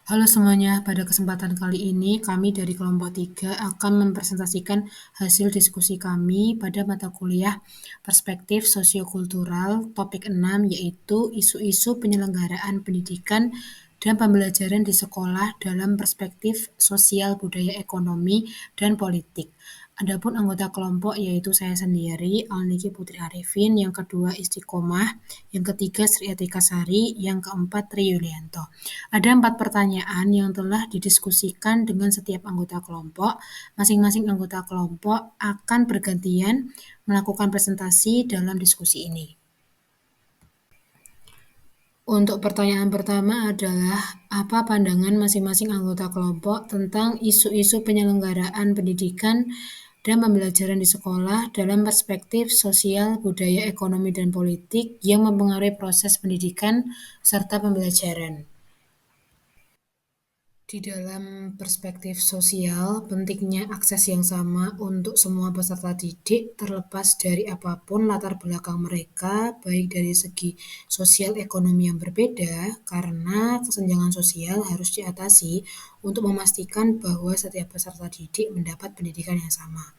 Halo semuanya, pada kesempatan kali ini kami dari kelompok 3 akan mempresentasikan hasil diskusi kami pada mata kuliah Perspektif Sosiokultural topik 6 yaitu isu-isu penyelenggaraan pendidikan dan pembelajaran di sekolah dalam perspektif sosial, budaya, ekonomi, dan politik. Adapun anggota kelompok yaitu saya sendiri, Alniki Putri Arifin, yang kedua Istiqomah, yang ketiga Sri Atika Sari, yang keempat Tri Yulianto. Ada 4 pertanyaan yang telah didiskusikan dengan setiap anggota kelompok. Masing-masing anggota kelompok akan bergantian melakukan presentasi dalam diskusi ini. Untuk pertanyaan pertama adalah, apa pandangan masing-masing anggota kelompok tentang isu-isu penyelenggaraan pendidikan dan pembelajaran di sekolah dalam perspektif sosial, budaya, ekonomi, dan politik yang mempengaruhi proses pendidikan serta pembelajaran? Di dalam perspektif sosial, pentingnya akses yang sama untuk semua peserta didik terlepas dari apapun latar belakang mereka, baik dari segi sosial ekonomi yang berbeda, karena kesenjangan sosial harus diatasi untuk memastikan bahwa setiap peserta didik mendapat pendidikan yang sama.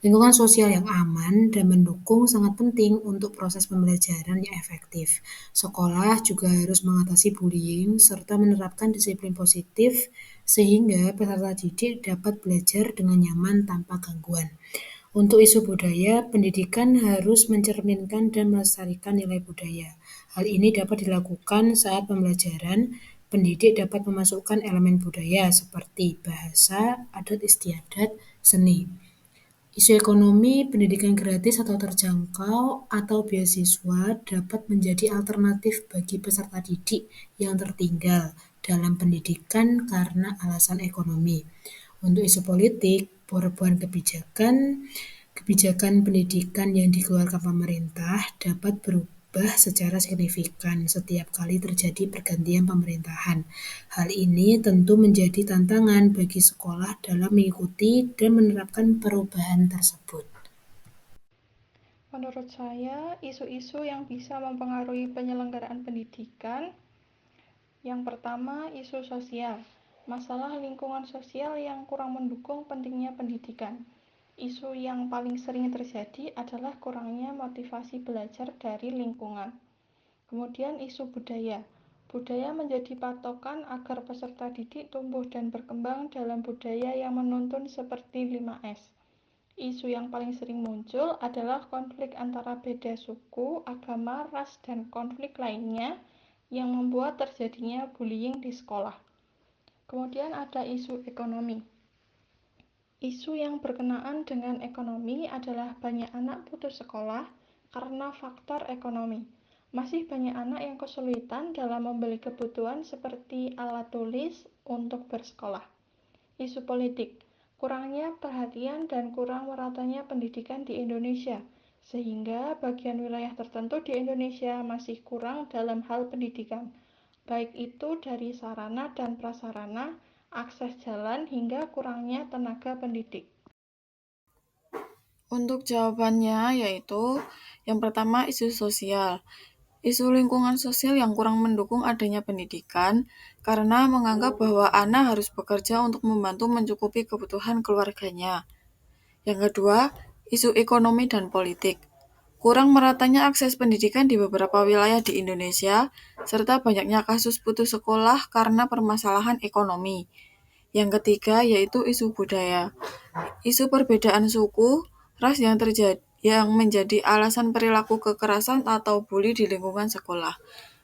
Lingkungan sosial yang aman dan mendukung sangat penting untuk proses pembelajaran yang efektif. Sekolah juga harus mengatasi bullying serta menerapkan disiplin positif sehingga peserta didik dapat belajar dengan nyaman tanpa gangguan. Untuk isu budaya, pendidikan harus mencerminkan dan melestarikan nilai budaya. Hal ini dapat dilakukan saat pembelajaran. Pendidik dapat memasukkan elemen budaya seperti bahasa, adat istiadat, seni. Isu ekonomi, pendidikan gratis atau terjangkau, atau beasiswa dapat menjadi alternatif bagi peserta didik yang tertinggal dalam pendidikan karena alasan ekonomi. Untuk isu politik, perubahan kebijakan pendidikan yang dikeluarkan pemerintah dapat berubah secara signifikan setiap kali terjadi pergantian pemerintahan. Hal ini tentu menjadi tantangan bagi sekolah dalam mengikuti dan menerapkan perubahan tersebut. Menurut saya, isu-isu yang bisa mempengaruhi penyelenggaraan pendidikan, yang pertama, isu sosial. Masalah lingkungan sosial yang kurang mendukung pentingnya pendidikan. Isu yang paling sering terjadi adalah kurangnya motivasi belajar dari lingkungan. Kemudian isu budaya. Budaya menjadi patokan agar peserta didik tumbuh dan berkembang dalam budaya yang menuntun seperti 5S. Isu yang paling sering muncul adalah konflik antara beda suku, agama, ras, dan konflik lainnya yang membuat terjadinya bullying di sekolah. Kemudian ada isu ekonomi. Isu yang berkenaan dengan ekonomi adalah banyak anak putus sekolah karena faktor ekonomi. Masih banyak anak yang kesulitan dalam membeli kebutuhan seperti alat tulis untuk bersekolah. Isu politik, kurangnya perhatian dan kurang meratanya pendidikan di Indonesia, sehingga bagian wilayah tertentu di Indonesia masih kurang dalam hal pendidikan, baik itu dari sarana dan prasarana, akses jalan, hingga kurangnya tenaga pendidik. Untuk jawabannya yaitu yang pertama isu sosial. Isu lingkungan sosial yang kurang mendukung adanya pendidikan karena menganggap bahwa anak harus bekerja untuk membantu mencukupi kebutuhan keluarganya. Yang kedua, isu ekonomi dan politik. Kurang meratanya akses pendidikan di beberapa wilayah di Indonesia, serta banyaknya kasus putus sekolah karena permasalahan ekonomi. Yang ketiga yaitu isu budaya. Isu perbedaan suku, ras yang menjadi alasan perilaku kekerasan atau bully di lingkungan sekolah.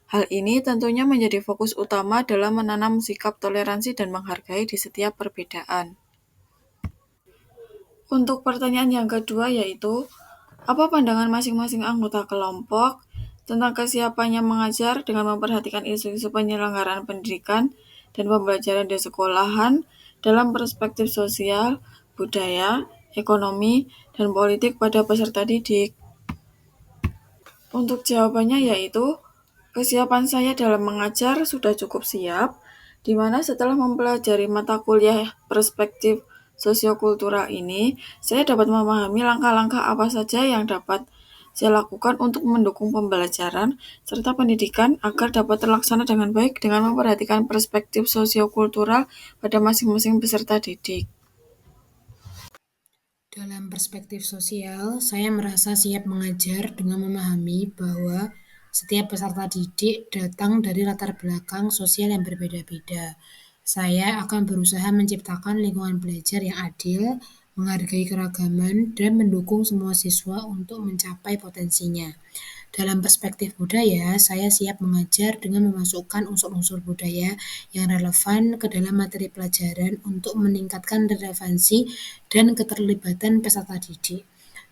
Hal ini tentunya menjadi fokus utama dalam menanam sikap toleransi dan menghargai di setiap perbedaan. Untuk pertanyaan yang kedua yaitu, apa pandangan masing-masing anggota kelompok tentang kesiapannya mengajar dengan memperhatikan isu-isu penyelenggaraan pendidikan dan pembelajaran di sekolahan dalam perspektif sosial, budaya, ekonomi, dan politik pada peserta didik? Untuk jawabannya yaitu, kesiapan saya dalam mengajar sudah cukup siap, di mana setelah mempelajari mata kuliah perspektif sosiokultural ini, saya dapat memahami langkah-langkah apa saja yang dapat saya lakukan untuk mendukung pembelajaran serta pendidikan agar dapat terlaksana dengan baik dengan memperhatikan perspektif sosiokultural pada masing-masing peserta didik. Dalam perspektif sosial, saya merasa siap mengajar dengan memahami bahwa setiap peserta didik datang dari latar belakang sosial yang berbeda-beda. Saya akan berusaha menciptakan lingkungan belajar yang adil, menghargai keragaman, dan mendukung semua siswa untuk mencapai potensinya. Dalam perspektif budaya, saya siap mengajar dengan memasukkan unsur-unsur budaya yang relevan ke dalam materi pelajaran untuk meningkatkan relevansi dan keterlibatan peserta didik.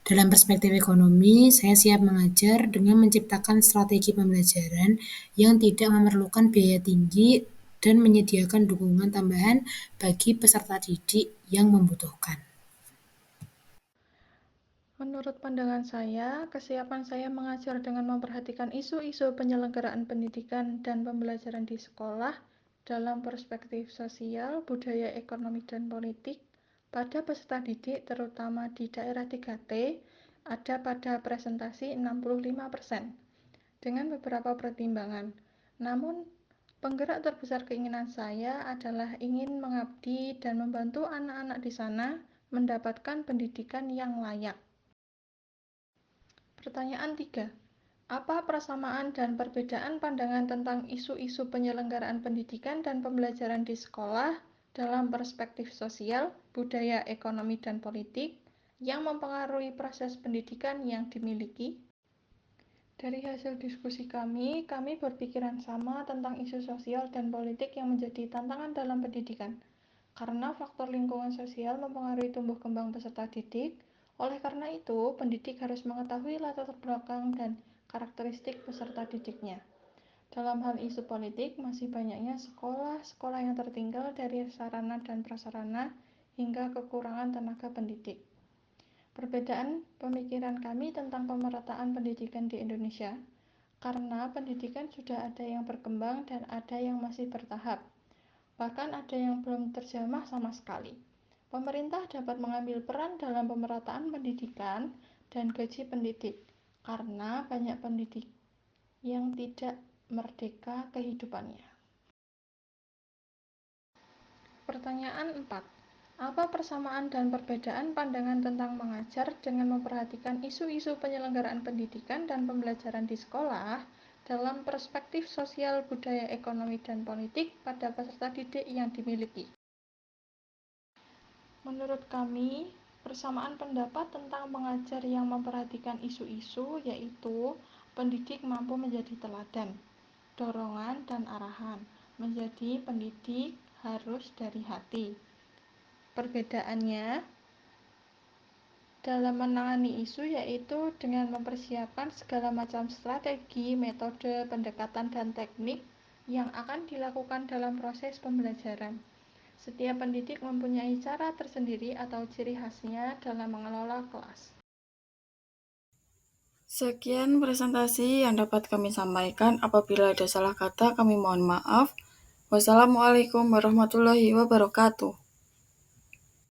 Dalam perspektif ekonomi, saya siap mengajar dengan menciptakan strategi pembelajaran yang tidak memerlukan biaya tinggi dan menyediakan dukungan tambahan bagi peserta didik yang membutuhkan. Menurut pandangan saya, kesiapan saya mengajar dengan memperhatikan isu-isu penyelenggaraan pendidikan dan pembelajaran di sekolah dalam perspektif sosial, budaya, ekonomi, dan politik pada peserta didik terutama di daerah 3T ada pada presentasi 65% dengan beberapa pertimbangan. Namun, penggerak terbesar keinginan saya adalah ingin mengabdi dan membantu anak-anak di sana mendapatkan pendidikan yang layak. Pertanyaan 3. Apa persamaan dan perbedaan pandangan tentang isu-isu penyelenggaraan pendidikan dan pembelajaran di sekolah dalam perspektif sosial, budaya, ekonomi, dan politik yang mempengaruhi proses pendidikan yang dimiliki? Dari hasil diskusi kami berpikiran sama tentang isu sosial dan politik yang menjadi tantangan dalam pendidikan. Karena faktor lingkungan sosial mempengaruhi tumbuh kembang peserta didik, oleh karena itu, pendidik harus mengetahui latar belakang dan karakteristik peserta didiknya. Dalam hal isu politik, masih banyaknya sekolah-sekolah yang tertinggal dari sarana dan prasarana hingga kekurangan tenaga pendidik. Perbedaan pemikiran kami tentang pemerataan pendidikan di Indonesia, karena pendidikan sudah ada yang berkembang dan ada yang masih bertahap. Bahkan ada yang belum terjamah sama sekali. Pemerintah dapat mengambil peran dalam pemerataan pendidikan dan gaji pendidik, karena banyak pendidik yang tidak merdeka kehidupannya. Pertanyaan 4. Apa persamaan dan perbedaan pandangan tentang mengajar dengan memperhatikan isu-isu penyelenggaraan pendidikan dan pembelajaran di sekolah dalam perspektif sosial, budaya, ekonomi, dan politik pada peserta didik yang dimiliki? Menurut kami, persamaan pendapat tentang mengajar yang memperhatikan isu-isu yaitu pendidik mampu menjadi teladan, dorongan, dan arahan. Menjadi pendidik harus dari hati. Perbedaannya dalam menangani isu yaitu dengan mempersiapkan segala macam strategi, metode, pendekatan, dan teknik yang akan dilakukan dalam proses pembelajaran. Setiap pendidik mempunyai cara tersendiri atau ciri khasnya dalam mengelola kelas. Sekian presentasi yang dapat kami sampaikan. Apabila ada salah kata, kami mohon maaf. Wassalamualaikum warahmatullahi wabarakatuh.